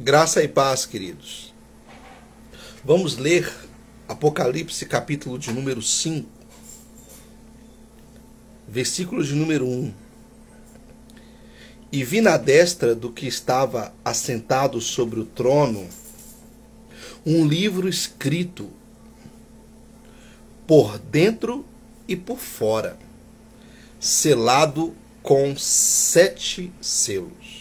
Graça e paz, queridos. Vamos ler Apocalipse, capítulo de número 5, versículo de número 1. E vi na destra do que estava assentado sobre o trono um livro escrito por dentro e por fora, selado com 7 selos.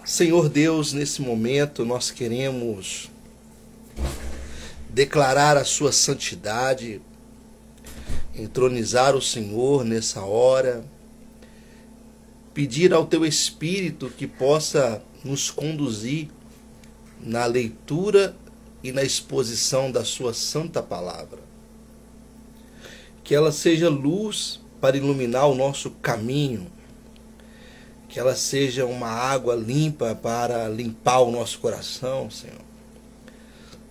Senhor Deus, nesse momento nós queremos declarar a sua santidade, entronizar o Senhor nessa hora, pedir ao teu Espírito que possa nos conduzir na leitura e na exposição da sua santa palavra. Que ela seja luz para iluminar o nosso caminho, que ela seja uma água limpa para limpar o nosso coração, Senhor.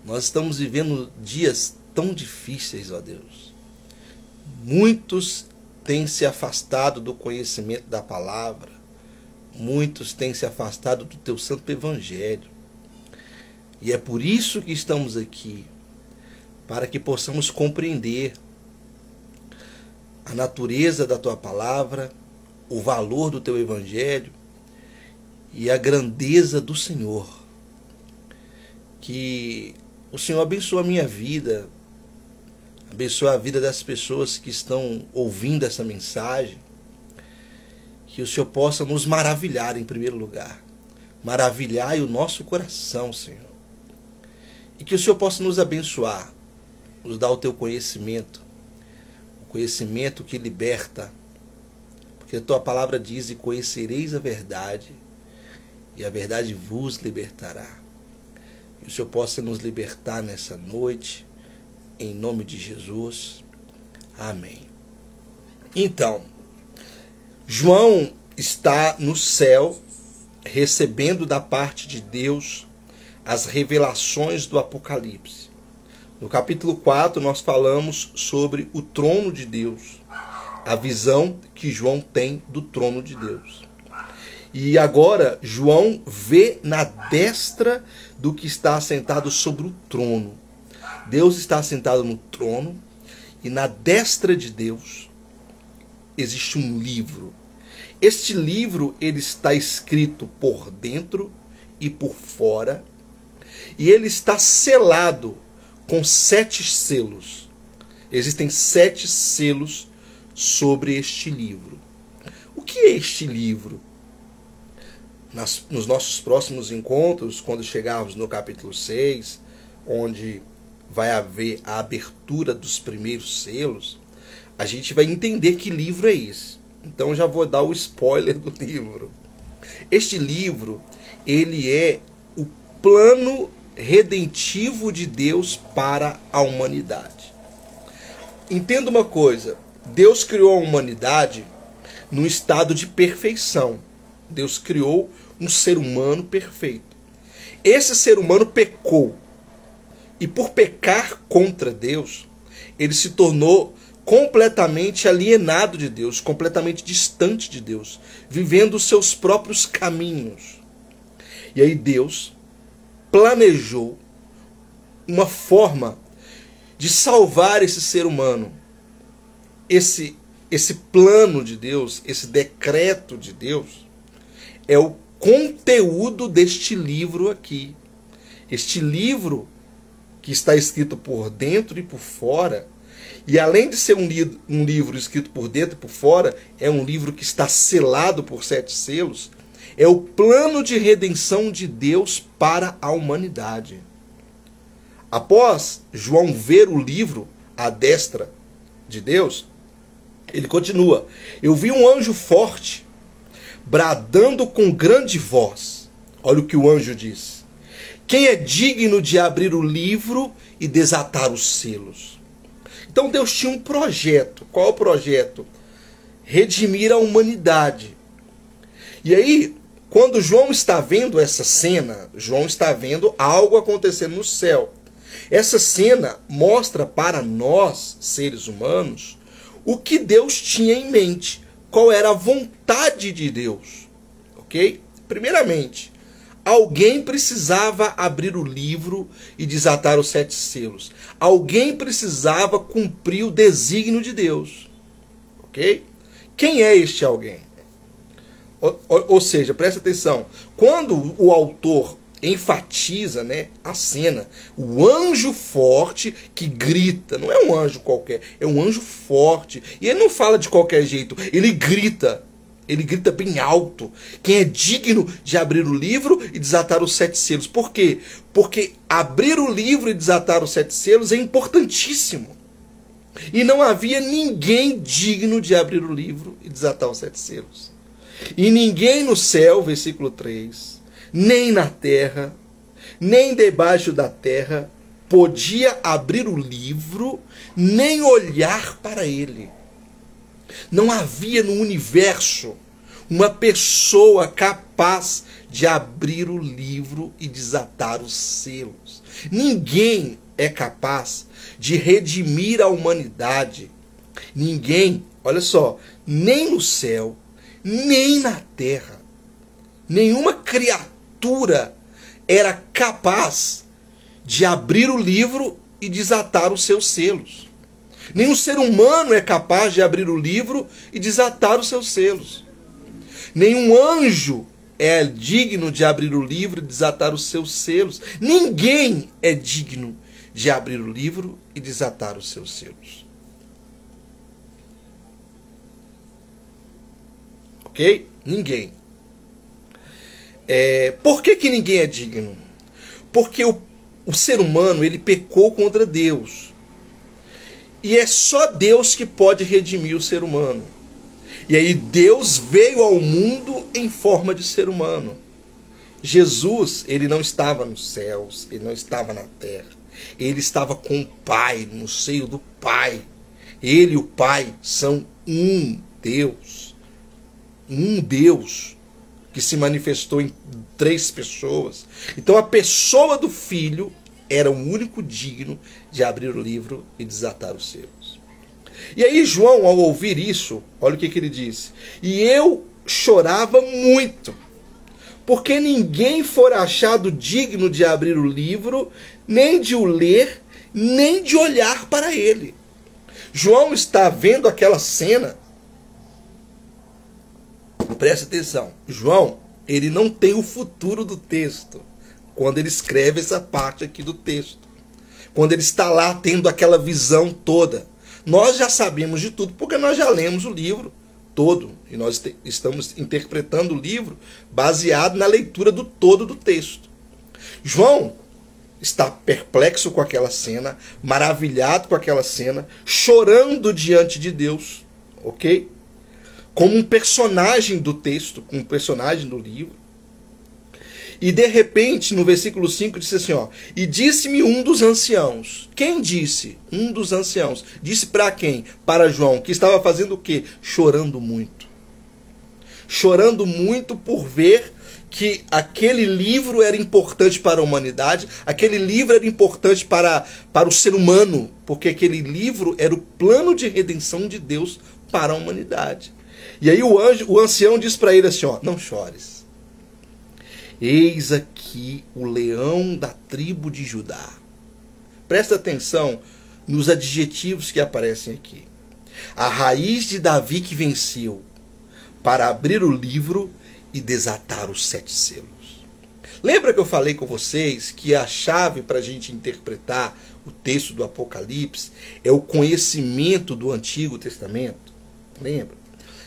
Nós estamos vivendo dias tão difíceis, ó Deus. Muitos têm se afastado do conhecimento da palavra. Muitos têm se afastado do teu santo evangelho. E é por isso que estamos aqui, para que possamos compreender a natureza da tua palavra, o valor do teu evangelho e a grandeza do Senhor. Que o Senhor abençoe a minha vida, abençoe a vida das pessoas que estão ouvindo essa mensagem. Que o Senhor possa nos maravilhar em primeiro lugar. Maravilhar o nosso coração, Senhor. E que o Senhor possa nos abençoar, nos dar o teu conhecimento. O conhecimento que liberta. Porque a tua palavra diz: e conhecereis a verdade, e a verdade vos libertará. Que o Senhor possa nos libertar nessa noite, em nome de Jesus. Amém. Então, João está no céu, recebendo da parte de Deus as revelações do Apocalipse. No capítulo 4, nós falamos sobre o trono de Deus, a visão que João tem do trono de Deus. E agora, João vê na destra do que está assentado sobre o trono. Deus está assentado no trono, e na destra de Deus existe um livro. Este livro, ele está escrito por dentro e por fora, e ele está selado com 7 selos. Existem 7 selos sobre este livro. O que é este livro? Nos nossos próximos encontros, quando chegarmos no capítulo 6, onde vai haver a abertura dos primeiros selos, a gente vai entender que livro é esse. Então já vou dar o spoiler do livro. Este livro, ele é o plano redentivo de Deus para a humanidade. Entenda uma coisa: Deus criou a humanidade num estado de perfeição. Deus criou um ser humano perfeito. Esse ser humano pecou. E por pecar contra Deus, ele se tornou completamente alienado de Deus, completamente distante de Deus, vivendo os seus próprios caminhos. E aí Deus planejou uma forma de salvar esse ser humano. Esse plano de Deus, esse decreto de Deus, é o conteúdo deste livro aqui. Este livro que está escrito por dentro e por fora, e além de ser um livro escrito por dentro e por fora, é um livro que está selado por 7 selos, é o plano de redenção de Deus para a humanidade. Após João ver o livro à destra de Deus, ele continua: eu vi um anjo forte, bradando com grande voz. Olha o que o anjo diz: quem é digno de abrir o livro e desatar os selos? Então Deus tinha um projeto. Qual é o projeto? Redimir a humanidade. E aí, quando João está vendo essa cena, João está vendo algo acontecendo no céu. Essa cena mostra para nós, seres humanos, o que Deus tinha em mente. Qual era a vontade de Deus. Ok? Primeiramente, Alguém precisava abrir o livro e desatar os 7 selos. Alguém precisava cumprir o desígnio de Deus. Ok? Quem é este alguém? Ou seja, presta atenção. Quando o autor enfatiza, né, a cena, o anjo forte que grita, não é um anjo qualquer, é um anjo forte. E ele não fala de qualquer jeito, ele grita bem alto. Quem é digno de abrir o livro e desatar os 7 selos? Por quê? Porque abrir o livro e desatar os 7 selos é importantíssimo. E não havia ninguém digno de abrir o livro e desatar os 7 selos. E ninguém no céu, versículo 3, nem na terra, nem debaixo da terra, podia abrir o livro, nem olhar para ele. Não havia no universo uma pessoa capaz de abrir o livro e desatar os selos. Ninguém é capaz de redimir a humanidade. Ninguém, olha só, nem no céu, nem na terra, nenhuma criatura era capaz de abrir o livro e desatar os seus selos. Nenhum ser humano é capaz de abrir o livro e desatar os seus selos. Nenhum anjo é digno de abrir o livro e desatar os seus selos. Ninguém é digno de abrir o livro e desatar os seus selos. Ok? Ninguém. Por que ninguém é digno? Porque o ser humano, ele pecou contra Deus. E é só Deus que pode redimir o ser humano. E aí Deus veio ao mundo em forma de ser humano. Jesus, ele não estava nos céus, ele não estava na terra. Ele estava com o Pai, no seio do Pai. Ele e o Pai são um Deus. Um Deus que se manifestou em 3 pessoas. Então a pessoa do Filho era o único digno de abrir o livro e desatar os selos. E aí João, ao ouvir isso, olha o que ele disse. E eu chorava muito, porque ninguém fora achado digno de abrir o livro, nem de o ler, nem de olhar para ele. João está vendo aquela cena. Presta atenção. João, ele não tem o futuro do texto quando ele escreve essa parte aqui do texto. Quando ele está lá tendo aquela visão toda. Nós já sabemos de tudo porque nós já lemos o livro todo. E nós estamos interpretando o livro baseado na leitura do todo do texto. João está perplexo com aquela cena, maravilhado com aquela cena, chorando diante de Deus, ok? Como um personagem do texto, como um personagem do livro. E de repente, no versículo 5, disse assim, ó, e disse-me um dos anciãos. Quem disse? Um dos anciãos. Disse para quem? Para João, que estava fazendo o quê? Chorando muito. Chorando muito por ver que aquele livro era importante para a humanidade, aquele livro era importante para o ser humano, porque aquele livro era o plano de redenção de Deus para a humanidade. E aí o ancião diz para ele assim, ó, não chores. Eis aqui o leão da tribo de Judá. Presta atenção nos adjetivos que aparecem aqui. A raiz de Davi que venceu para abrir o livro e desatar os 7 selos. Lembra que eu falei com vocês que a chave para a gente interpretar o texto do Apocalipse é o conhecimento do Antigo Testamento? Lembra?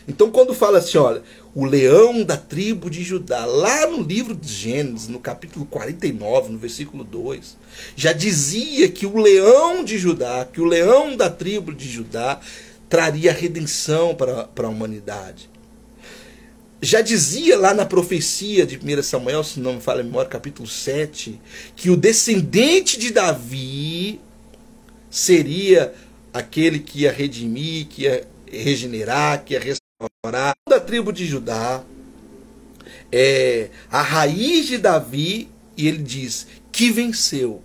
Então quando fala assim, olha, o leão da tribo de Judá, lá no livro de Gênesis, no capítulo 49, no versículo 2, já dizia que o leão de Judá, que o leão da tribo de Judá traria redenção para a humanidade. Já dizia lá na profecia de 1 Samuel, se não me falha a memória, capítulo 7, que o descendente de Davi seria aquele que ia redimir, que ia regenerar, que ia restaurar. Da tribo de Judá, a raiz de Davi, e ele diz que venceu.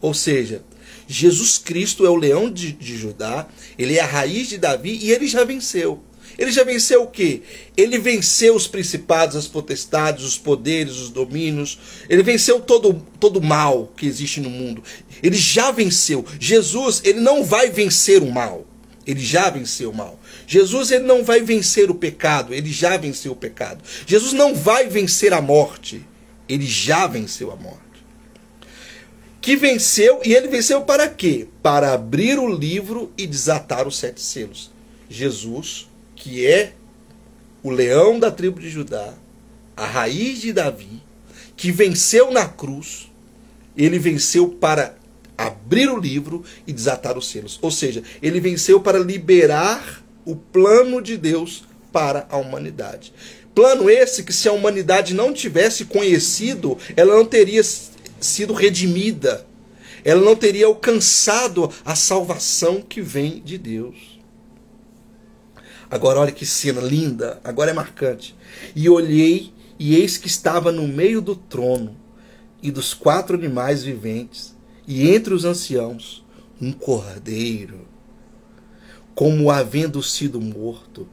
Ou seja, Jesus Cristo é o leão de Judá, ele é a raiz de Davi e ele já venceu. Ele já venceu o quê? Ele venceu os principados, as potestades, os poderes, os domínios. Ele venceu todo mal que existe no mundo. Ele já venceu. Jesus, ele não vai vencer o mal. Ele já venceu o mal. Jesus, ele não vai vencer o pecado. Ele já venceu o pecado. Jesus não vai vencer a morte. Ele já venceu a morte. Que venceu, e ele venceu para quê? Para abrir o livro e desatar os 7 selos. Jesus, que é o leão da tribo de Judá, a raiz de Davi, que venceu na cruz, ele venceu para abrir o livro e desatar os selos. Ou seja, ele venceu para liberar o plano de Deus para a humanidade. Plano esse que, se a humanidade não tivesse conhecido, ela não teria sido redimida. Ela não teria alcançado a salvação que vem de Deus. Agora olha que cena linda, agora é marcante. E olhei, e eis que estava no meio do trono e dos 4 animais viventes, e entre os anciãos, um cordeiro, como havendo sido morto,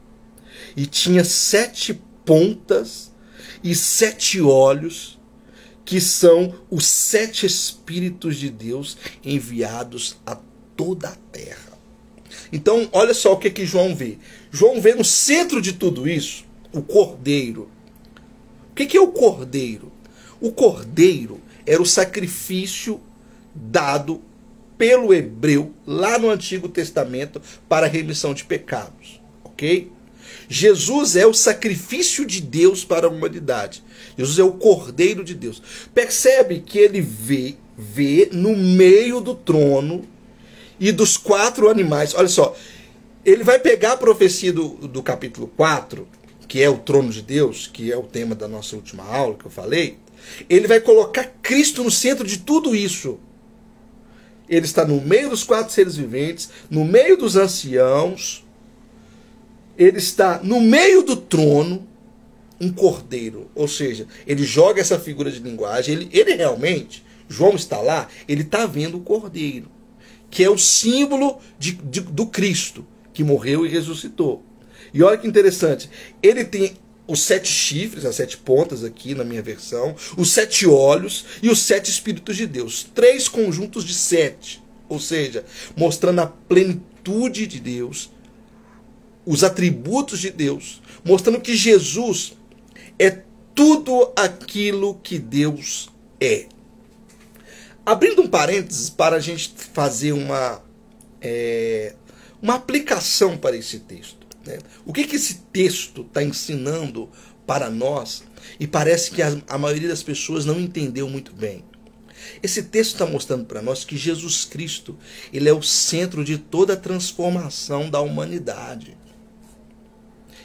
e tinha 7 pontas e 7 olhos, que são os 7 Espíritos de Deus enviados a toda a terra. Então, olha só o que João vê. João vê no centro de tudo isso o cordeiro. O que é o cordeiro? O cordeiro era o sacrifício dado pelo hebreu lá no Antigo Testamento para a remissão de pecados. Ok? Jesus é o sacrifício de Deus para a humanidade. Jesus é o Cordeiro de Deus. Percebe que ele vê no meio do trono e dos 4 animais. Olha só, ele vai pegar a profecia do capítulo 4, que é o trono de Deus, que é o tema da nossa última aula que eu falei. Ele vai colocar Cristo no centro de tudo isso. Ele está no meio dos 4 seres viventes, no meio dos anciãos. Ele está no meio do trono, um cordeiro. Ou seja, ele joga essa figura de linguagem. Ele realmente, João está lá, ele está vendo o cordeiro, que é o símbolo do Cristo, que morreu e ressuscitou. E olha que interessante, ele tem os 7 chifres, as 7 pontas aqui na minha versão, os 7 olhos e os 7 Espíritos de Deus. 3 conjuntos de 7, ou seja, mostrando a plenitude de Deus, os atributos de Deus, mostrando que Jesus é tudo aquilo que Deus é. Abrindo um parênteses para a gente fazer uma aplicação para esse texto. Né? O que esse texto está ensinando para nós e parece que a maioria das pessoas não entendeu muito bem. Esse texto está mostrando para nós que Jesus Cristo, ele é o centro de toda a transformação da humanidade.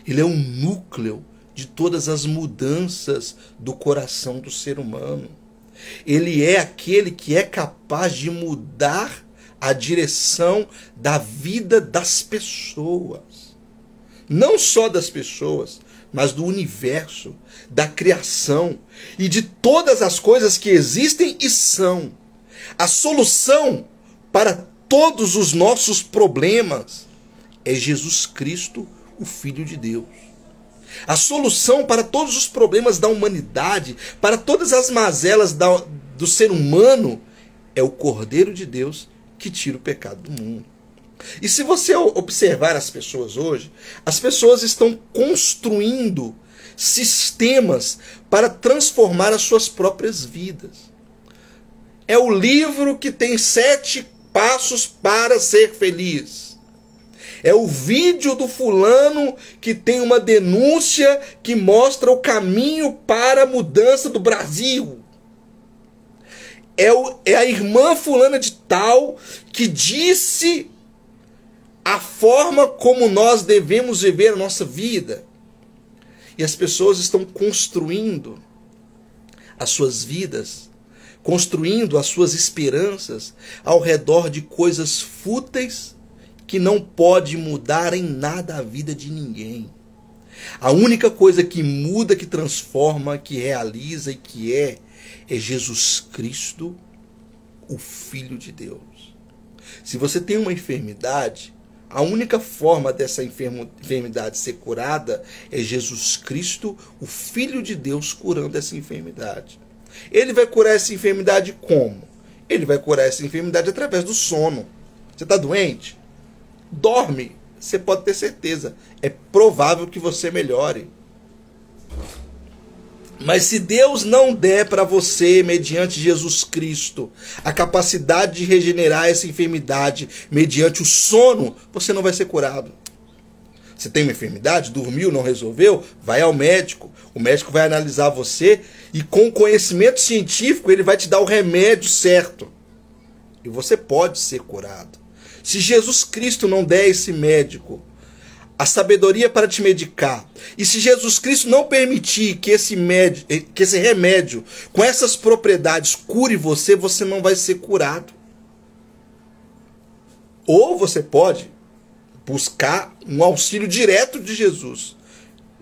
Ele é o núcleo de todas as mudanças do coração do ser humano. Ele é aquele que é capaz de mudar a direção da vida das pessoas. Não só das pessoas, mas do universo, da criação e de todas as coisas que existem e são. A solução para todos os nossos problemas é Jesus Cristo, o Filho de Deus. A solução para todos os problemas da humanidade, para todas as mazelas do ser humano, é o Cordeiro de Deus que tira o pecado do mundo. E se você observar as pessoas hoje, as pessoas estão construindo sistemas para transformar as suas próprias vidas. É o livro que tem 7 passos para ser feliz. É o vídeo do fulano que tem uma denúncia que mostra o caminho para a mudança do Brasil. É a irmã fulana de tal que disse a forma como nós devemos viver a nossa vida. E as pessoas estão construindo as suas vidas, construindo as suas esperanças ao redor de coisas fúteis que não pode mudar em nada a vida de ninguém. A única coisa que muda, que transforma, que realiza e que é Jesus Cristo, o Filho de Deus. Se você tem uma enfermidade, A única forma dessa enfermidade ser curada é Jesus Cristo, o Filho de Deus, curando essa enfermidade. Ele vai curar essa enfermidade como? Ele vai curar essa enfermidade através do sono. Você está doente? Dorme. Você pode ter certeza. É provável que você melhore. Mas se Deus não der para você, mediante Jesus Cristo, a capacidade de regenerar essa enfermidade mediante o sono, você não vai ser curado. Você tem uma enfermidade, dormiu, não resolveu, vai ao médico. O médico vai analisar você e com conhecimento científico ele vai te dar o remédio certo. E você pode ser curado. Se Jesus Cristo não der esse médico a sabedoria para te medicar, e se Jesus Cristo não permitir que esse remédio com essas propriedades cure você, você não vai ser curado. Ou você pode buscar um auxílio direto de Jesus.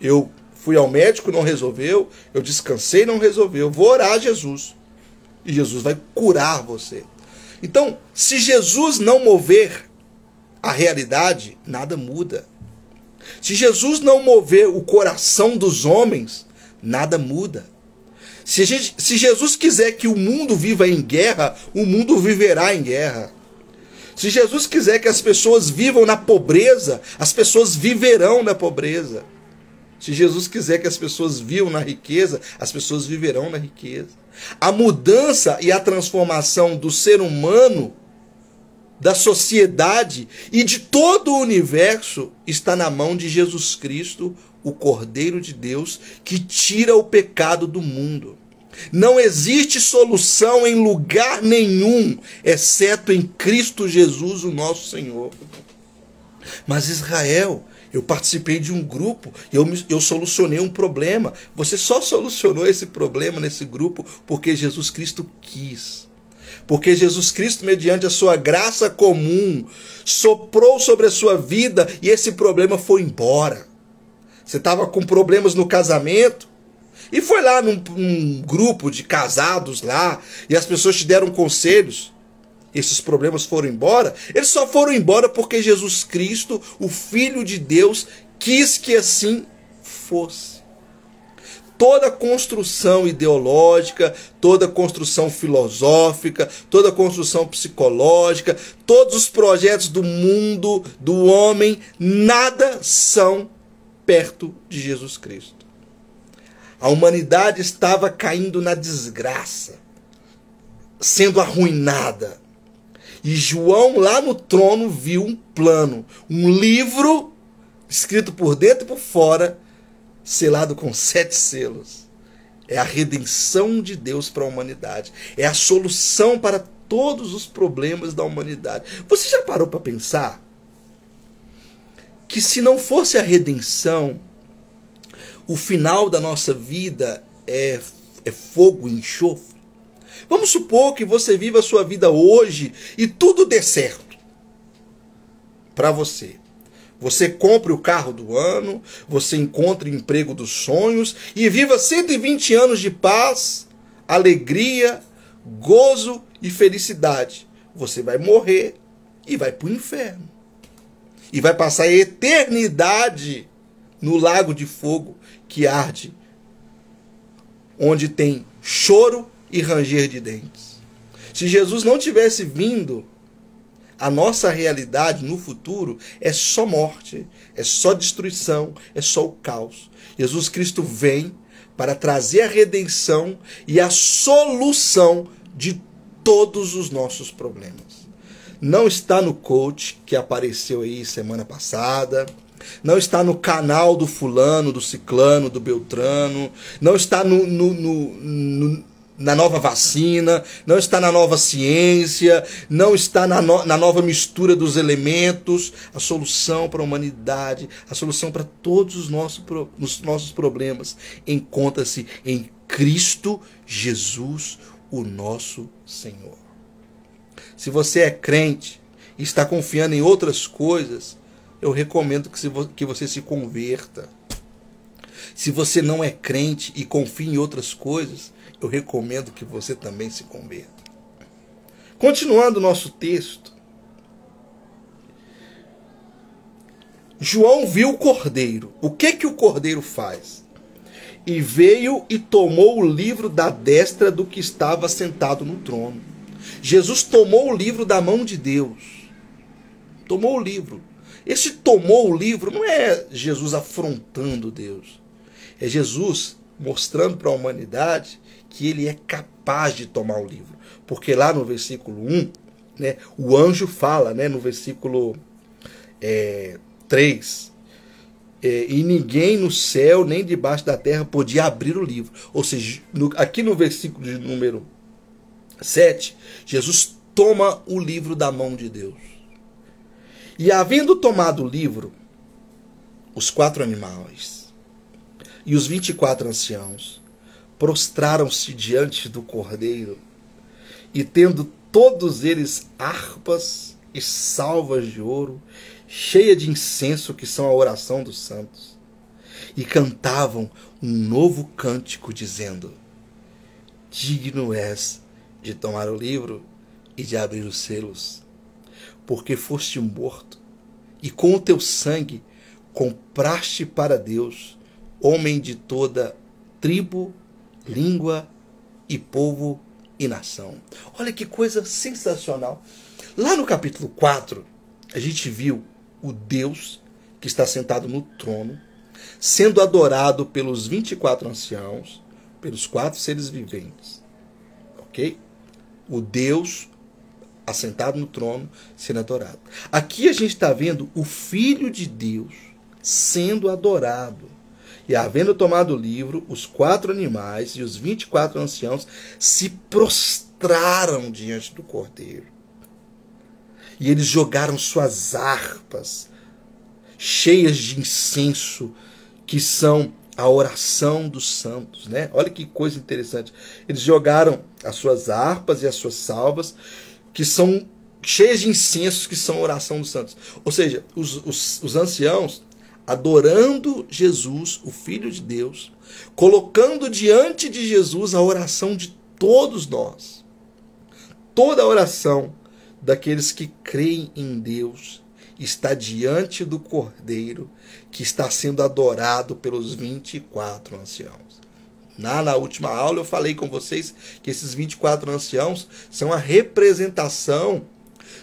Eu fui ao médico, não resolveu, eu descansei, não resolveu, vou orar a Jesus. E Jesus vai curar você. Então, se Jesus não mover a realidade, nada muda. Se Jesus não mover o coração dos homens, nada muda. Se Jesus quiser que o mundo viva em guerra, o mundo viverá em guerra. Se Jesus quiser que as pessoas vivam na pobreza, as pessoas viverão na pobreza. Se Jesus quiser que as pessoas vivam na riqueza, as pessoas viverão na riqueza. A mudança e a transformação do ser humano, da sociedade e de todo o universo está na mão de Jesus Cristo, o Cordeiro de Deus, que tira o pecado do mundo. Não existe solução em lugar nenhum, exceto em Cristo Jesus, o nosso Senhor. Mas Israel, eu participei de um grupo, eu solucionei um problema. Você só solucionou esse problema nesse grupo porque Jesus Cristo quis. Porque Jesus Cristo, mediante a sua graça comum, soprou sobre a sua vida e esse problema foi embora. Você estava com problemas no casamento e foi lá num grupo de casados lá e as pessoas te deram conselhos. Esses problemas foram embora. Eles só foram embora porque Jesus Cristo, o Filho de Deus, quis que assim fosse. Toda construção ideológica, toda construção filosófica, toda construção psicológica, todos os projetos do mundo, do homem, nada são perto de Jesus Cristo. A humanidade estava caindo na desgraça, sendo arruinada. E João, lá no trono, viu um plano, um livro escrito por dentro e por fora, selado com 7 selos. É a redenção de Deus para a humanidade. É a solução para todos os problemas da humanidade. Você já parou para pensar que se não fosse a redenção, o final da nossa vida é fogo e enxofre? Vamos supor que você viva a sua vida hoje e tudo dê certo para você. Você compre o carro do ano, você encontre o emprego dos sonhos e viva 120 anos de paz, alegria, gozo e felicidade. Você vai morrer e vai para o inferno. E vai passar a eternidade no lago de fogo que arde, onde tem choro e ranger de dentes. Se Jesus não tivesse vindo, a nossa realidade no futuro é só morte, é só destruição, é só o caos. Jesus Cristo vem para trazer a redenção e a solução de todos os nossos problemas. Não está no coach que apareceu aí semana passada, não está no canal do fulano, do ciclano, do beltrano, não está na nova vacina, não está na nova ciência, não está na nova mistura dos elementos. A solução para a humanidade, a solução para todos os nossos problemas encontra-se em Cristo Jesus, o nosso Senhor. Se você é crente e está confiando em outras coisas, eu recomendo que você se converta. Se você não é crente e confia em outras coisas, eu recomendo que você também se converta. Continuando o nosso texto. João viu o cordeiro. O que o cordeiro faz? E veio e tomou o livro da destra do que estava sentado no trono. Jesus tomou o livro da mão de Deus. Tomou o livro. Esse tomou o livro não é Jesus afrontando Deus. É Jesus mostrando para a humanidade que ele é capaz de tomar o livro. Porque lá no versículo 1, né, o anjo fala, né, no versículo 3, e ninguém no céu nem debaixo da terra podia abrir o livro. Ou seja, aqui no versículo de número 7, Jesus toma o livro da mão de Deus. E havendo tomado o livro, os 4 animais e os 24 anciãos prostraram-se diante do cordeiro, e tendo todos eles harpas e salvas de ouro, cheia de incenso, que são a oração dos santos, e cantavam um novo cântico, dizendo: digno és de tomar o livro e de abrir os selos, porque foste morto, e com o teu sangue compraste para Deus homem de toda tribo, língua e povo e nação. Olha que coisa sensacional. Lá no capítulo 4, a gente viu o Deus que está sentado no trono, sendo adorado pelos 24 anciãos, pelos 4 seres viventes. Ok? O Deus assentado no trono, sendo adorado. Aqui a gente está vendo o Filho de Deus sendo adorado. E havendo tomado o livro, os 4 animais e os 24 anciãos se prostraram diante do cordeiro. E eles jogaram suas harpas, cheias de incenso, que são a oração dos santos, né? Olha que coisa interessante. Eles jogaram as suas harpas e as suas salvas, que são cheias de incenso, que são a oração dos santos. Ou seja, os anciãos adorando Jesus, o Filho de Deus, colocando diante de Jesus a oração de todos nós. Toda a oração daqueles que creem em Deus está diante do Cordeiro, que está sendo adorado pelos 24 anciãos. Na última aula eu falei com vocês que esses 24 anciãos são a representação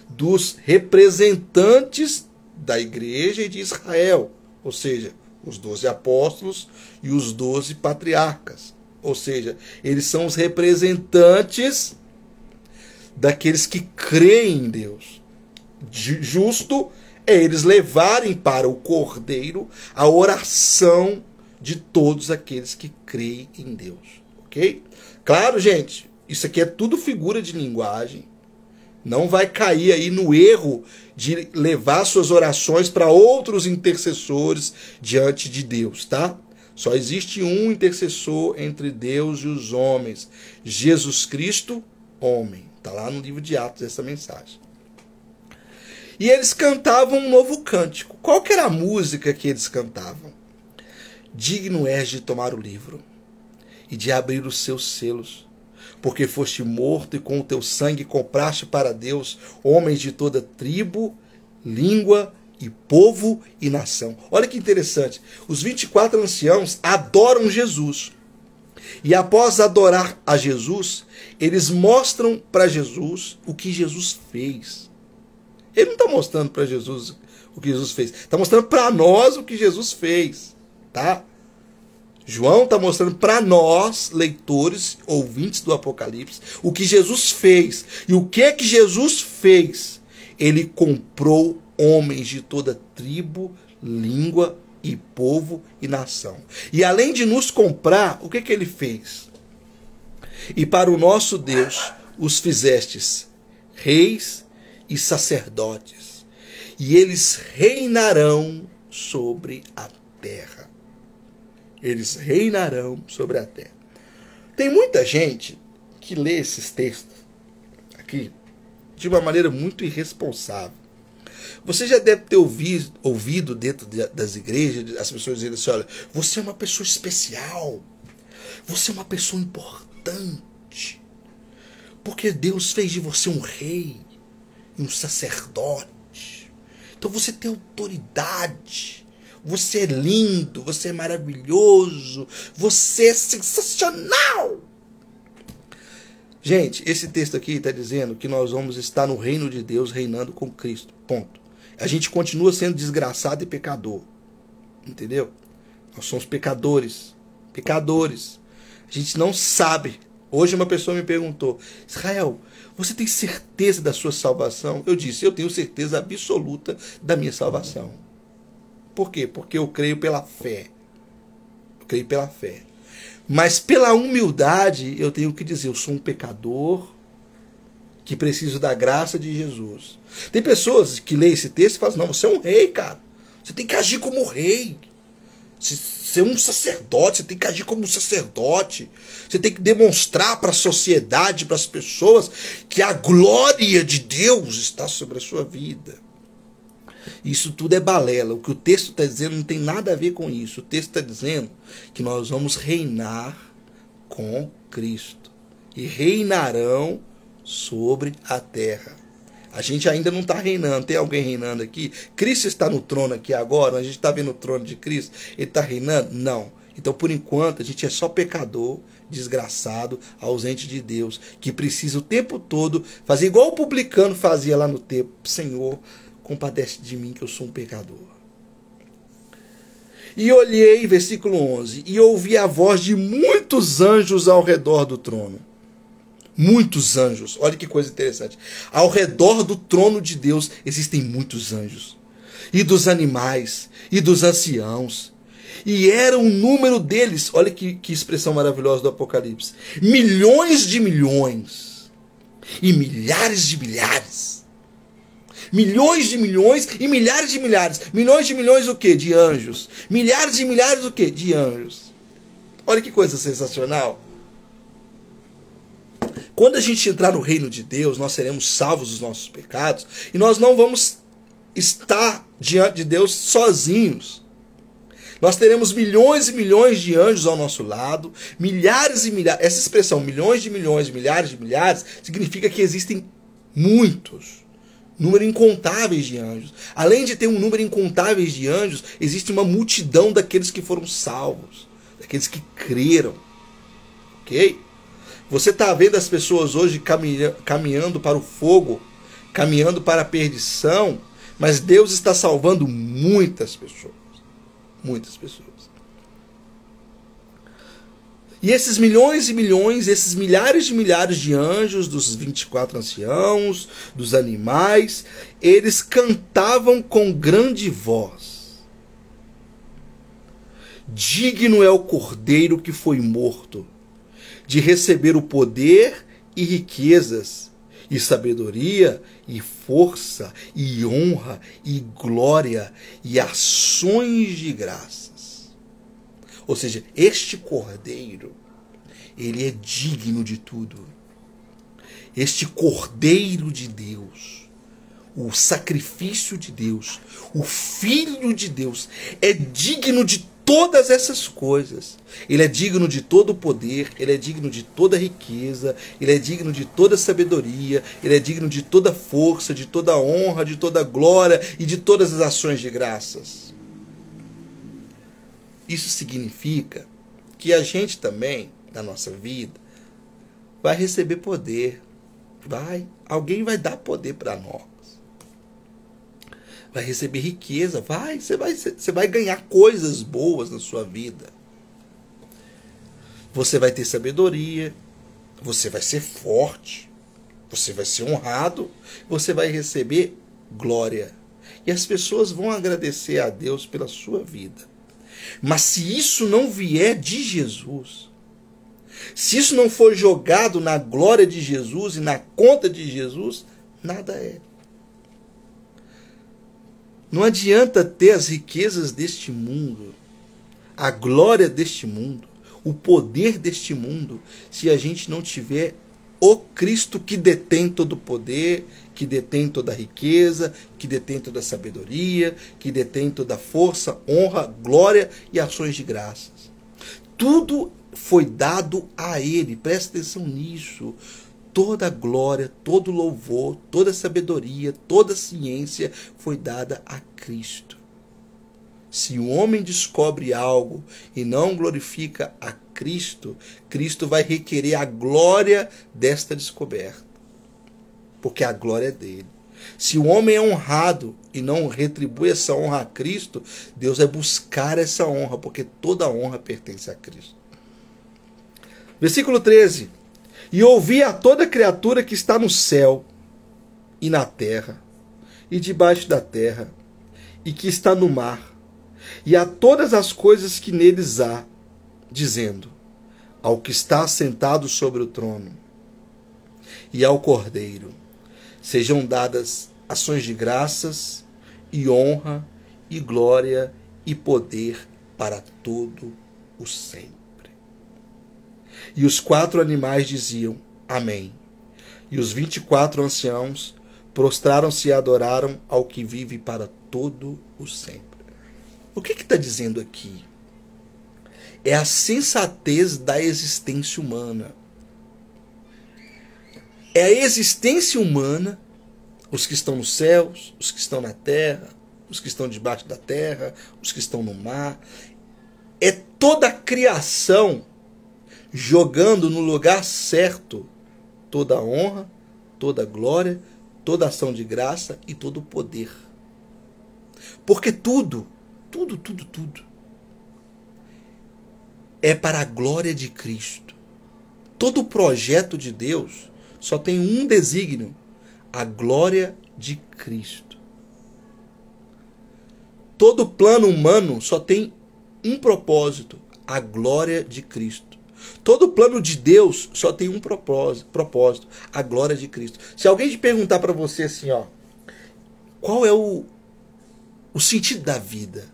dos representantes da igreja e de Israel, ou seja, os 12 apóstolos e os 12 patriarcas. Ou seja, eles são os representantes daqueles que creem em Deus. Justo é eles levarem para o Cordeiro a oração de todos aqueles que creem em Deus. Ok? Claro, gente, isso aqui é tudo figura de linguagem. Não vai cair aí no erro de levar suas orações para outros intercessores diante de Deus, tá? Só existe um intercessor entre Deus e os homens, Jesus Cristo, homem. Está lá no livro de Atos essa mensagem. E eles cantavam um novo cântico. Qual que era a música que eles cantavam? Digno és de tomar o livro e de abrir os seus selos, porque foste morto e com o teu sangue compraste para Deus homens de toda tribo, língua e povo e nação. Olha que interessante. Os 24 anciãos adoram Jesus. E após adorar a Jesus, eles mostram para Jesus o que Jesus fez. Ele não está mostrando para Jesus o que Jesus fez. Está mostrando para nós o que Jesus fez. Tá? João está mostrando para nós, leitores, ouvintes do Apocalipse, o que Jesus fez. E o que é que Jesus fez? Ele comprou homens de toda tribo, língua e povo e nação. E além de nos comprar, o que que ele fez? E para o nosso Deus os fizestes reis e sacerdotes, e eles reinarão sobre a terra. Eles reinarão sobre a terra. Tem muita gente que lê esses textos aqui de uma maneira muito irresponsável. Você já deve ter ouvido dentro das igrejas as pessoas dizendo assim: olha, você é uma pessoa especial, você é uma pessoa importante, porque Deus fez de você um rei, um sacerdote, Então você tem autoridade. Você é lindo, você é maravilhoso, você é sensacional. Gente, esse texto aqui está dizendo que nós vamos estar no reino de Deus reinando com Cristo. Ponto. A gente continua sendo desgraçado e pecador. Entendeu? Nós somos pecadores. Pecadores. A gente não sabe. Hoje uma pessoa me perguntou: Israel, você tem certeza da sua salvação? Eu disse: eu tenho certeza absoluta da minha salvação. Por quê? Porque eu creio pela fé. Eu creio pela fé. Mas pela humildade eu tenho que dizer: eu sou um pecador que preciso da graça de Jesus. Tem pessoas que leem esse texto e falam: não, você é um rei, cara. Você tem que agir como rei. Você é um sacerdote, você tem que agir como um sacerdote. Você tem que demonstrar para a sociedade, para as pessoas, que a glória de Deus está sobre a sua vida. Isso tudo é balela. O que o texto está dizendo não tem nada a ver com isso. O texto está dizendo que nós vamos reinar com Cristo. E reinarão sobre a terra. A gente ainda não está reinando. Tem alguém reinando aqui? Cristo está no trono aqui agora? A gente está vendo o trono de Cristo? Ele está reinando? Não. Então, por enquanto, a gente é só pecador, desgraçado, ausente de Deus, que precisa o tempo todo fazer igual o publicano fazia lá no templo: Senhor, compadece de mim, que eu sou um pecador. E olhei, versículo 11, e ouvi a voz de muitos anjos ao redor do trono. Muitos anjos. Olha que coisa interessante. Ao redor do trono de Deus existem muitos anjos. E dos animais, e dos anciãos. E era um número deles, olha que expressão maravilhosa do Apocalipse: milhões de milhões. E milhares de milhares. Milhões de milhões e milhares de milhares. Milhões de milhões o quê? De anjos. Milhares de milhares o quê? De anjos. Olha que coisa sensacional. Quando a gente entrar no reino de Deus, nós seremos salvos dos nossos pecados. E nós não vamos estar diante de Deus sozinhos. Nós teremos milhões e milhões de anjos ao nosso lado. Milhares e milhares. Essa expressão, milhões de milhões, milhares de milhares, significa que existem muitos. Número incontáveis de anjos. Além de ter um número incontáveis de anjos, existe uma multidão daqueles que foram salvos, daqueles que creram. Ok? Você está vendo as pessoas hoje caminhando para o fogo, caminhando para a perdição, mas Deus está salvando muitas pessoas. Muitas pessoas. E esses milhões e milhões, esses milhares de milhares de anjos, dos 24 anciãos, dos animais, eles cantavam com grande voz: digno é o cordeiro que foi morto, de receber o poder e riquezas, e sabedoria, e força, e honra, e glória, e ações de graças. Ou seja, este cordeiro, ele é digno de tudo. Este cordeiro de Deus, o sacrifício de Deus, o Filho de Deus, é digno de todas essas coisas. Ele é digno de todo o poder, ele é digno de toda riqueza, ele é digno de toda sabedoria, ele é digno de toda força, de toda honra, de toda glória e de todas as ações de graças. Isso significa que a gente também, na nossa vida, vai receber poder. Alguém vai dar poder para nós. Vai receber riqueza, você vai ganhar coisas boas na sua vida. Você vai ter sabedoria, você vai ser forte, você vai ser honrado, você vai receber glória. E as pessoas vão agradecer a Deus pela sua vida. Mas se isso não vier de Jesus, se isso não for jogado na glória de Jesus e na conta de Jesus, nada é. Não adianta ter as riquezas deste mundo, a glória deste mundo, o poder deste mundo, se a gente não tiver o Cristo que detém todo o poder, que detém toda a riqueza, que detém toda a sabedoria, que detém toda a força, honra, glória e ações de graças. Tudo foi dado a Ele, presta atenção nisso. toda glória, todo louvor, toda sabedoria, toda ciência foi dada a Cristo. Se o homem descobre algo e não glorifica a Cristo, Cristo vai requerer a glória desta descoberta, porque a glória é dele. Se o homem é honrado e não retribui essa honra a Cristo, Deus vai buscar essa honra, porque toda honra pertence a Cristo. Versículo 13. E ouvi a toda criatura que está no céu e na terra e debaixo da terra e que está no mar, e a todas as coisas que neles há, dizendo: ao que está sentado sobre o trono e ao Cordeiro sejam dadas ações de graças e honra e glória e poder para todo o sempre. E os 4 animais diziam: Amém. E os 24 anciãos prostraram-se e adoraram ao que vive para todo o sempre. O que está dizendo aqui? É a sensatez da existência humana. É a existência humana, os que estão nos céus, os que estão na terra, os que estão debaixo da terra, os que estão no mar. É toda a criação jogando no lugar certo toda a honra, toda a glória, toda a ação de graça e todo o poder. Porque tudo é para a glória de Cristo. Todo o projeto de Deus só tem um desígnio: a glória de Cristo. Todo plano humano só tem um propósito: a glória de Cristo. Todo plano de Deus só tem um propósito: a glória de Cristo. Se alguém te perguntar para você assim, ó, qual é o sentido da vida?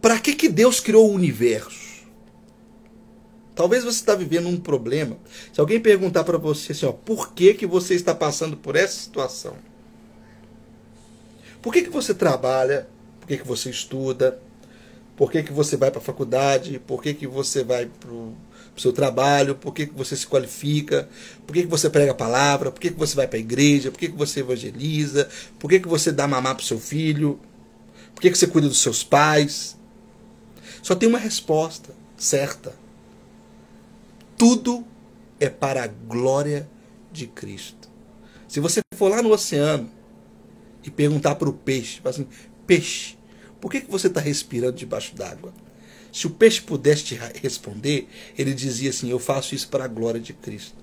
Para que Deus criou o universo? Talvez você está vivendo um problema. Se alguém perguntar para você assim, ó, por que você está passando por essa situação? Por que você trabalha? Por que você estuda? Por que você vai para a faculdade? Por que você vai para o seu trabalho? Por que você se qualifica? Por que você prega a palavra? Por que você vai para a igreja? Por que você evangeliza? Por que você dá mamar para o seu filho? Por que você cuida dos seus pais? Só tem uma resposta certa. Tudo é para a glória de Cristo. Se você for lá no oceano e perguntar para o peixe, assim, peixe, por que você está respirando debaixo d'água? Se o peixe pudesse te responder, ele dizia assim: eu faço isso para a glória de Cristo.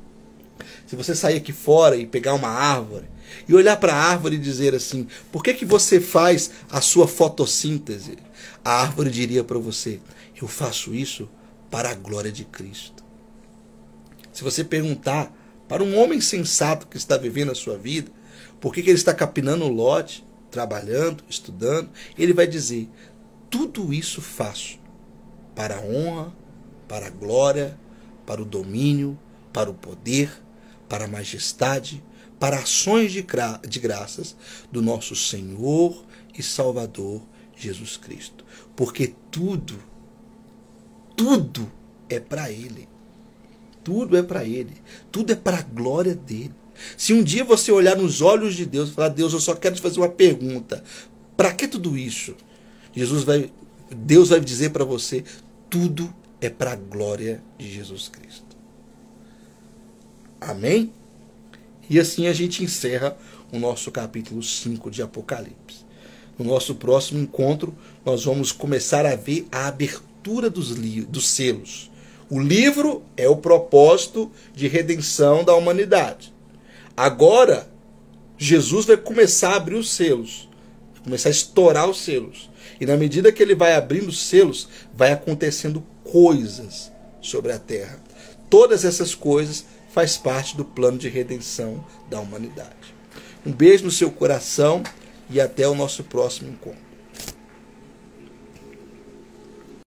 Se você sair aqui fora e pegar uma árvore e olhar para a árvore e dizer assim: por que você faz a sua fotossíntese? A árvore diria para você: eu faço isso para a glória de Cristo. Se você perguntar para um homem sensato que está vivendo a sua vida, por que ele está capinando o lote, trabalhando, estudando, ele vai dizer: tudo isso faço para a honra, para a glória, para o domínio, para o poder, para a majestade, para ações de graças do nosso Senhor e Salvador Jesus Cristo. Porque tudo é para Ele. Tudo é para Ele. Tudo é para a glória dEle. Se um dia você olhar nos olhos de Deus e falar: Deus, eu só quero te fazer uma pergunta. Para que tudo isso? Deus vai dizer para você: tudo é para a glória de Jesus Cristo. Amém? E assim a gente encerra o nosso capítulo 5 de Apocalipse. No nosso próximo encontro, nós vamos começar a ver a abertura dos selos. O livro é o propósito de redenção da humanidade. Agora, Jesus vai começar a abrir os selos, vai começar a estourar os selos. E na medida que ele vai abrindo os selos, vai acontecendo coisas sobre a terra. Todas essas coisas faz parte do plano de redenção da humanidade. Um beijo no seu coração e até o nosso próximo encontro.